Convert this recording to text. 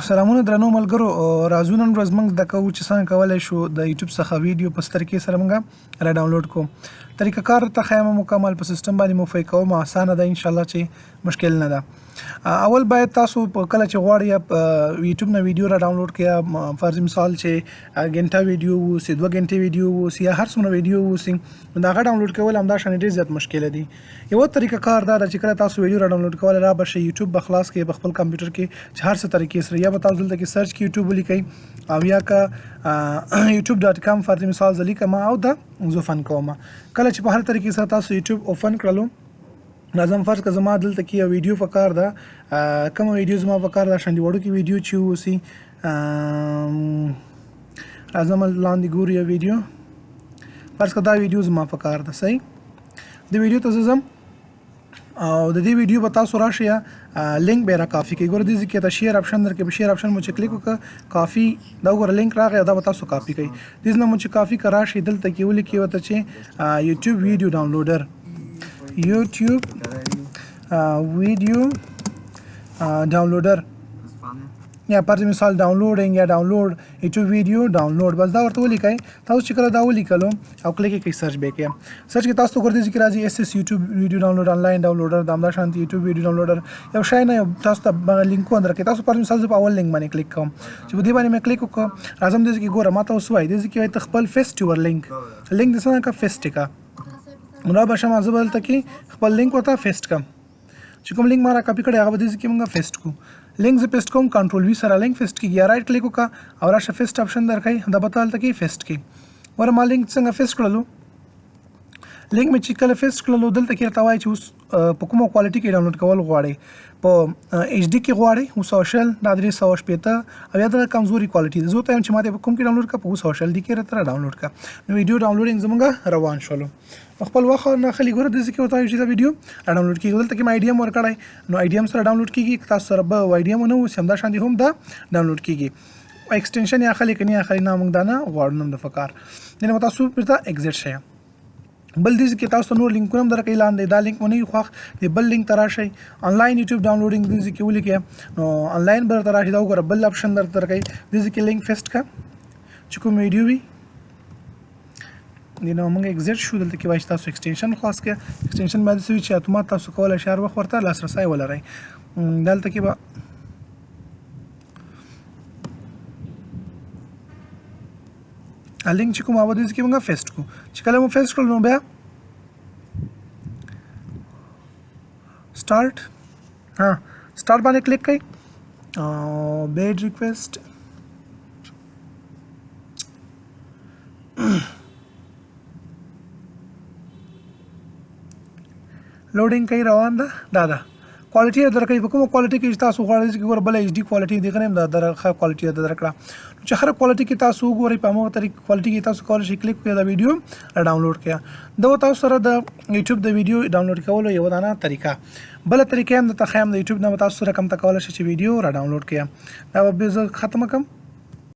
سلامونه درنو ملګرو راځو نن ورځ موږ د کوو چې څنګه کولی شو د یوټیوب څخه ویډیو په سترګې سره موږ را ډاونلوډ کوو طریقه کار ته خیمه مکمل په سیستم باندې موفی کوم اسانه ده ان شاء الله چې مشکل نه ده اول باید تاسو په کله چې غواړئ یوټیوب نه ویډیو را ډاونلوډ کړئ فرض مثال چې غنټه ویډیو وسی 2 غنټه ویډیو وسی هر څومره ویډیو وسی دا غا ډاونلوډ کول هم دا شان ډیر زیات مشکل دي یو طریقه کار دا چې کله تاسو ویډیو را ډاونلوډ کول را بشي یوټیوب بخلاص کې په خپل کمپیوټر کې چې هر څه طریقې سره یا به تاسو دلته کې سرچ کې یوټیوب ولیکئ او یا که youtube.com فرض مثال ځلیکم او دا زه فن کوم کله چې په هر طریقې سره تاسو یوټیوب اوپن کړلو لازم فرض که زما دلته کې یو ویډیو فکر ده کوم ویډیو زما فکر ده شاندې وړو کې ویډیو چې وسی لازم لاندې ګوري یو ویډیو فرض که دا ویډیو زما فکر ده صحیح د ویډیو ته زم او د دې ویډیو په تاسو راشي لینک به را کافي کې ګور دي چې دا شیر اپشن درکې په شیر اپشن مو چې کلیک وکړه کافي دا ګور لینک راغی دا به تاسو کافي کوي دې نه مو چې کافي کرا شي دلته کې ولیکي وته چې یوټیوب ویډیو ډاونلوډر YouTube video downloader یا پر مثال ډاونلوډینګ یا ډاونلوډ YouTube ویډیو ډاونلوډ بس دا ورته ولیکئ تاسو چې کله دا ولیکلو او کلیک کړئ سرچ به کې سرچ کې تاسو ګورئ چې راځي SS YouTube ویډیو ډاونلوډ انلاین ډاونلوډر د امدا شانتي YouTube ویډیو ډاونلوډر یو شای نه تاسو ته لینک اندر کې تاسو پر مثال په اول لینک باندې کلیک کوم چې په دې باندې مې کلیک وکړم راځم دې کې ګوره ماته اوس وای دې کې خپل فیسټیوال لینک د څنګه کا فیسټیکا نو به شمه زبل تکي خپل لینک ورته فیسټ کوم چې کوم لینک ما را کاپی کړی هغه دې کې موږ فیسټ کو لینک ز پیسټ کوم کنټرول وی سره لینک فیسټ کیږي رائټ کلیک وکا او راشه فیسټ اپشن درکې دا بتال تکي فیسټ کی ور ما لینک څنګه فیسټ کړلو لینک مې چې کله فیسټ کړلو دلته کې راوای چې اوس په کومه کوالټي کې ډاونلوډ کول غواړي په ایچ ډي کې غواړي او سوشل دا 380 او یا د کمزوري کوالټي زه ته چې ماته کوم کې ډاونلوډ کا په سوشل ډي کې راته ډاونلوډ کا نو ویډیو ډاونلوډینګ زمونږ روان شولو خپل وخت نه خلی ګوره د ذکر وتاوي چې دا ویډیو ډاونلوډ کیږي دلته کې ما آی ډي ام ورکړای نو آی ډي ام سره ډاونلوډ کیږي تاسو سره به آی ډي ام نو سم دا شان دي هم دا ډاونلوډ کیږي ایکسټنشن یا خلی کني خلی نامنګ دا نه غواړم د فکر نه تاسو پرته ایگزیټ شي بل دې کې تاسو نور لینکونه درکې لاندې دا لینک ونی خو د بل لینک تراشي انلاین یوټیوب ډاونلوډینګ دې کې ولیکه نو انلاین بر تراشي دا وګوره بل اپشن درکې دې کې لینک فیسټ کا چې کوم ویډیو وي دینه موږ ایگزیټ شو دلته کې وایي تاسو ایکسټنشن خاص کې ایکسټنشن باندې سوي چې اتومات تاسو کولای شئ هر وخت ورته لاسرسي ولرئ دلته کې به لینک چې کوم اوبه دې کې موږ فیسټ کو چې کله مو فیسټ کړو نو بیا سٹارټ سٹارټ باندې کلیک کړئ او بیډ ریکویسټ لوډینګ کوي روان ده دا کوالټي درکې په کومه کوالټي کې تاسو غواړئ چې ګور بل ایچ ډي کوالټي دی کنه دا درخه کوالټي درکړه چې هر کوالټي کې تاسو ګورئ په موږ طریق کوالټي کې تاسو کولای شئ کلیک کړئ دا ویډیو ډاونلوډ کړئ دا تاسو سره د یوټیوب د ویډیو ډاونلوډ کولو یو دانه طریقه بل طریقې هم د تخیم د یوټیوب نه تاسو سره کوم تکول شي چې ویډیو را ډاونلوډ کړئ دا به زه ختم کوم